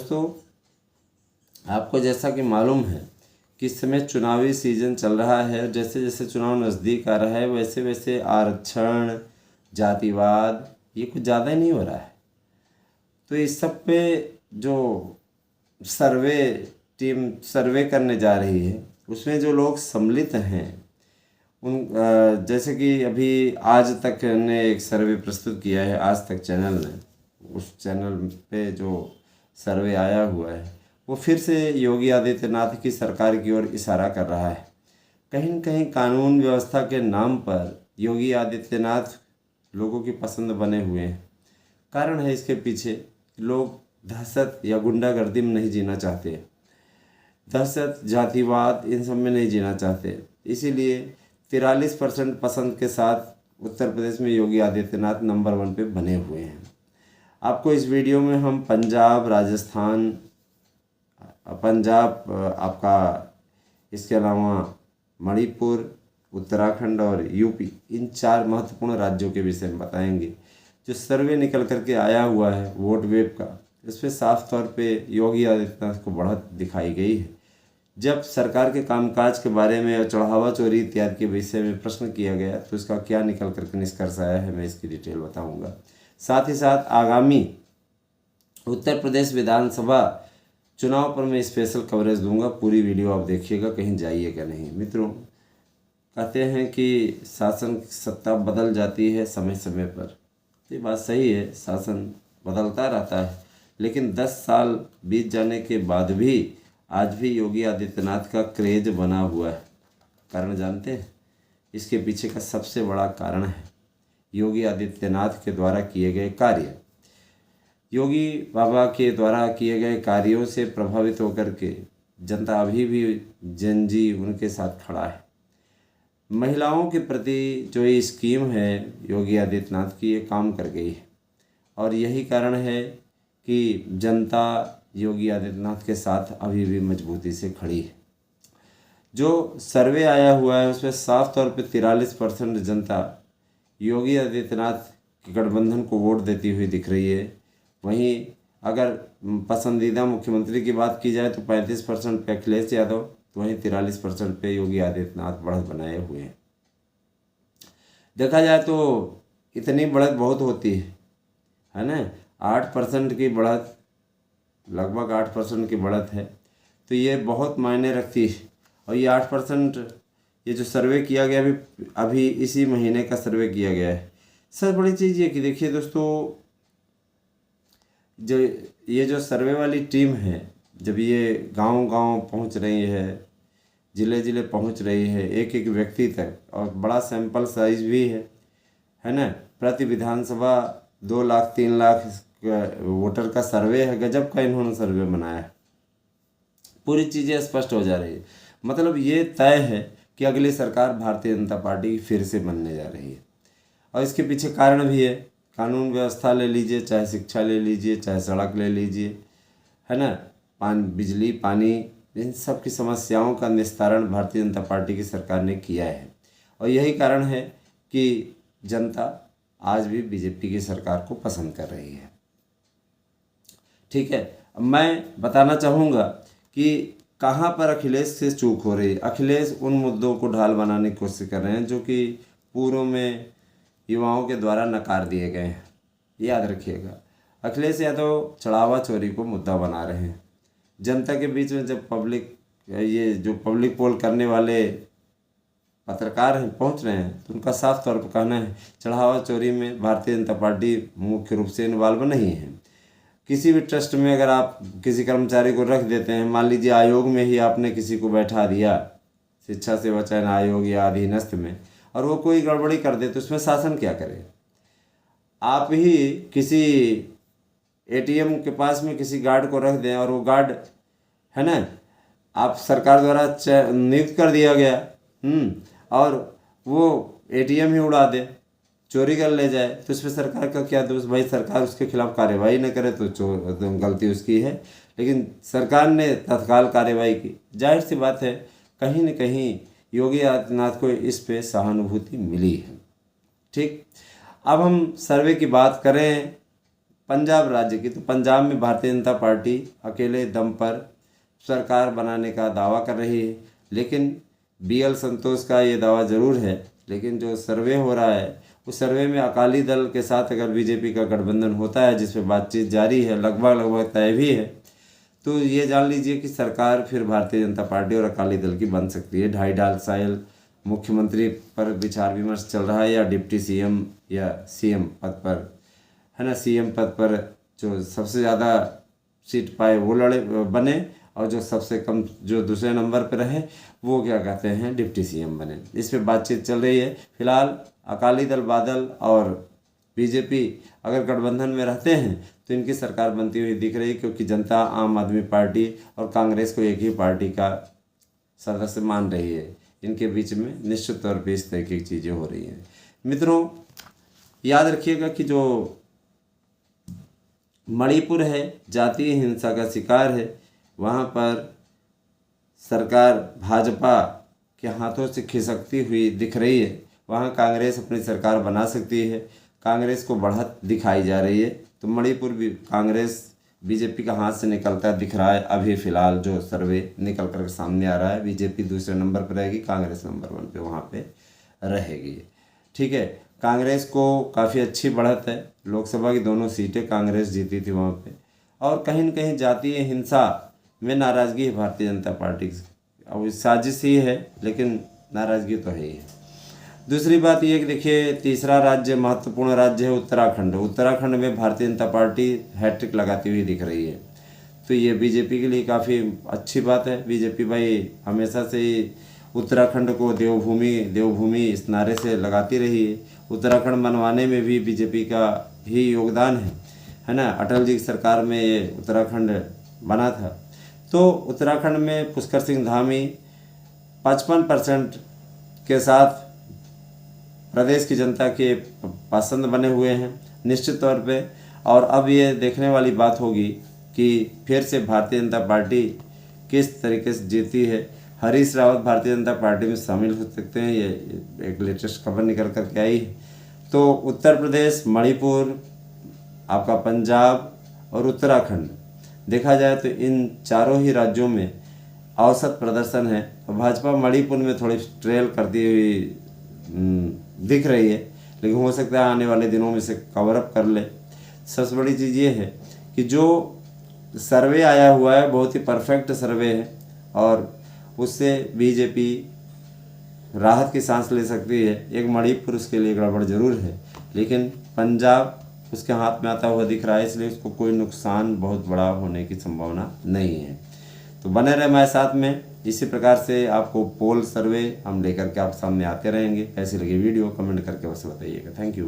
दोस्तों, आपको जैसा कि मालूम है कि इस समय चुनावी सीजन चल रहा है। जैसे जैसे चुनाव नज़दीक आ रहा है वैसे वैसे आरक्षण, जातिवाद ये कुछ ज़्यादा ही नहीं हो रहा है। तो इस सब पे जो सर्वे टीम सर्वे करने जा रही है उसमें जो लोग सम्मिलित हैं उन जैसे कि अभी आज तक ने एक सर्वे प्रस्तुत किया है, आज तक चैनल ने, उस चैनल पे जो सर्वे आया हुआ है वो फिर से योगी आदित्यनाथ की सरकार की ओर इशारा कर रहा है। कहीं न कहीं कानून व्यवस्था के नाम पर योगी आदित्यनाथ लोगों की पसंद बने हुए हैं। कारण है इसके पीछे, लोग दहशत या गुंडागर्दी में नहीं जीना चाहते, दहशत जातिवाद इन सब में नहीं जीना चाहते। इसीलिए 43% पसंद के साथ उत्तर प्रदेश में योगी आदित्यनाथ नंबर 1 पे बने हुए हैं। आपको इस वीडियो में हम पंजाब, राजस्थान, आपका इसके अलावा मणिपुर, उत्तराखंड और यूपी, इन 4 महत्वपूर्ण राज्यों के विषय में बताएंगे। जो सर्वे निकल करके आया हुआ है वोट वेब का, इस पर साफ तौर पे योगी आदित्यनाथ को बढ़त दिखाई गई है। जब सरकार के कामकाज के बारे में और चढ़ावा चोरी इत्यादि के विषय में प्रश्न किया गया तो इसका क्या निकल करके निष्कर्ष आया है, मैं इसकी डिटेल बताऊंगा। साथ ही साथ आगामी उत्तर प्रदेश विधानसभा चुनाव पर मैं स्पेशल कवरेज दूंगा। पूरी वीडियो आप देखिएगा, कहीं जाइएगा नहीं। मित्रों, कहते हैं कि शासन सत्ता बदल जाती है समय समय पर। ये बात सही है, शासन बदलता रहता है, लेकिन 10 साल बीत जाने के बाद भी आज भी योगी आदित्यनाथ का क्रेज बना हुआ है। कारण जानते हैं? इसके पीछे का सबसे बड़ा कारण है योगी आदित्यनाथ के द्वारा किए गए कार्य। योगी बाबा के द्वारा किए गए कार्यों से प्रभावित होकर के जनता अभी भी जनजी उनके साथ खड़ा है। महिलाओं के प्रति जो ये स्कीम है योगी आदित्यनाथ की, ये काम कर गई है और यही कारण है कि जनता योगी आदित्यनाथ के साथ अभी भी मजबूती से खड़ी है। जो सर्वे आया हुआ है उसमें साफ तौर पे 43% जनता योगी आदित्यनाथ के गठबंधन को वोट देती हुई दिख रही है। वहीं अगर पसंदीदा मुख्यमंत्री की बात की जाए तो 35% पे अखिलेश यादव, तो वहीं 43% पे योगी आदित्यनाथ बढ़त बनाए हुए हैं। देखा जाए तो इतनी बढ़त बहुत होती है ना। 8% की बढ़त, लगभग 8% की बढ़त है, तो ये बहुत मायने रखती है। और ये 8%, ये जो सर्वे किया गया अभी इसी महीने का सर्वे किया गया है। सबसे बड़ी चीज़ ये कि देखिए दोस्तों, ये जो सर्वे वाली टीम है, जब ये गांव-गांव पहुंच रही है, ज़िले ज़िले पहुंच रही है, एक एक व्यक्ति तक, और बड़ा सैंपल साइज भी है ना। प्रति विधानसभा 2 लाख 3 लाख वोटर का सर्वे है। गजब का इन्होंने सर्वे बनाया है। पूरी चीज़ें स्पष्ट हो जा रही है। मतलब ये तय है कि अगली सरकार भारतीय जनता पार्टी की फिर से बनने जा रही है। और इसके पीछे कारण भी है। कानून व्यवस्था ले लीजिए, चाहे शिक्षा ले लीजिए, चाहे सड़क ले लीजिए, है ना, बिजली, पानी, इन सब की समस्याओं का निस्तारण भारतीय जनता पार्टी की सरकार ने किया है। और यही कारण है कि जनता आज भी बीजेपी की सरकार को पसंद कर रही है। ठीक है, अब मैं बताना चाहूँगा कि कहाँ पर अखिलेश से चूक हो रही है। अखिलेश उन मुद्दों को ढाल बनाने की कोशिश कर रहे हैं जो कि पूर्व में युवाओं के द्वारा नकार दिए गए हैं। याद रखिएगा, अखिलेश यादव चढ़ावा चोरी को मुद्दा बना रहे हैं। जनता के बीच में जब पब्लिक पोल करने वाले पत्रकार हैं पहुंच रहे हैं तो उनका साफ तौर पर कहना है चढ़ावा चोरी में भारतीय जनता पार्टी मुख्य रूप से इन्वॉल्व नहीं है। किसी भी ट्रस्ट में अगर आप किसी कर्मचारी को रख देते हैं, मान लीजिए आयोग में ही आपने किसी को बैठा दिया, शिक्षा सेवा चयन आयोग या अधीनस्थ में, और वो कोई गड़बड़ी कर दे तो उसमें शासन क्या करे। आप ही किसी एटीएम के पास में किसी गार्ड को रख दें और वो गार्ड, है ना, आप सरकार द्वारा नियुक्त कर दिया गया, और वो एटीएम ही उड़ा दे, चोरी कर ले जाए, तो इसमें सरकार का क्या दोष। भाई सरकार उसके खिलाफ कार्यवाही न करे तो गलती उसकी है, लेकिन सरकार ने तत्काल कार्यवाही की। जाहिर सी बात है कहीं न कहीं योगी आदित्यनाथ को इस पे सहानुभूति मिली है। ठीक, अब हम सर्वे की बात करें पंजाब राज्य की, तो पंजाब में भारतीय जनता पार्टी अकेले दम पर सरकार बनाने का दावा कर रही है। लेकिन BL संतोष का ये दावा ज़रूर है, लेकिन जो सर्वे हो रहा है उस सर्वे में अकाली दल के साथ अगर बीजेपी का गठबंधन होता है, जिस पे बातचीत जारी है, लगभग तय भी है, तो ये जान लीजिए कि सरकार फिर भारतीय जनता पार्टी और अकाली दल की बन सकती है। 2.5 साल मुख्यमंत्री पर विचार विमर्श चल रहा है, या डिप्टी CM या CM पद पर, है ना, CM पद पर जो सबसे ज़्यादा सीट पाए वो बने, और जो सबसे कम, जो दूसरे नंबर पर रहे, वो क्या कहते हैं, डिप्टी CM बने। इस पर बातचीत चल रही है। फिलहाल अकाली दल बादल और बीजेपी अगर गठबंधन में रहते हैं तो इनकी सरकार बनती हुई दिख रही है, क्योंकि जनता आम आदमी पार्टी और कांग्रेस को एक ही पार्टी का सदस्य मान रही है। इनके बीच में निश्चित तौर पे इस तरीके की चीज़ें हो रही हैं। मित्रों, याद रखिएगा कि जो मणिपुर है जातीय हिंसा का शिकार है, वहाँ पर सरकार भाजपा के हाथों से खिसकती हुई दिख रही है। वहाँ कांग्रेस अपनी सरकार बना सकती है, कांग्रेस को बढ़त दिखाई जा रही है। तो मणिपुर भी कांग्रेस बीजेपी का हाथ से निकलता दिख रहा है। अभी फ़िलहाल जो सर्वे निकल कर सामने आ रहा है, बीजेपी दूसरे नंबर पर रहेगी, कांग्रेस नंबर 1 पे वहाँ पे रहेगी। ठीक है, कांग्रेस को काफ़ी अच्छी बढ़त है। लोकसभा की दोनों सीटें कांग्रेस जीती थी वहाँ पे, और कहीं न कहीं जातीय हिंसा में नाराज़गी है भारतीय जनता पार्टी की। अब साजिश ही है, लेकिन नाराज़गी तो है ही है। दूसरी बात ये कि देखिए, तीसरा राज्य, महत्वपूर्ण राज्य है उत्तराखंड। उत्तराखंड में भारतीय जनता पार्टी हैट्रिक लगाती हुई दिख रही है, तो ये बीजेपी के लिए काफ़ी अच्छी बात है। बीजेपी भाई हमेशा से ही उत्तराखंड को देवभूमि इस नारे से लगाती रही है। उत्तराखंड बनवाने में भी बीजेपी का ही योगदान है ना। अटल जी की सरकार में ये उत्तराखंड बना था। तो उत्तराखंड में पुष्कर सिंह धामी 55% के साथ प्रदेश की जनता के पसंद बने हुए हैं निश्चित तौर पे। और अब ये देखने वाली बात होगी कि फिर से भारतीय जनता पार्टी किस तरीके से जीती है। हरीश रावत भारतीय जनता पार्टी में शामिल हो सकते हैं, ये एक लेटेस्ट खबर निकल कर के आई है। तो उत्तर प्रदेश, मणिपुर, आपका पंजाब और उत्तराखंड, देखा जाए तो इन चारों ही राज्यों में औसत प्रदर्शन है। भाजपा मणिपुर में थोड़ी ट्रेल करती हुई दिख रही है, लेकिन हो सकता है आने वाले दिनों में से कवर अप कर ले। सबसे बड़ी चीज़ ये है कि जो सर्वे आया हुआ है बहुत ही परफेक्ट सर्वे है, और उससे बीजेपी राहत की सांस ले सकती है। एक मणिपुर उसके लिए गड़बड़ जरूर है, लेकिन पंजाब उसके हाथ में आता हुआ दिख रहा है, इसलिए उसको कोई नुकसान बहुत बड़ा होने की संभावना नहीं है। तो बने रहे हमारे साथ में। इसी प्रकार से आपको पोल सर्वे हम लेकर के आप सामने आते रहेंगे। कैसी लगी वीडियो कमेंट करके अवश्य बताइएगा। Thank you.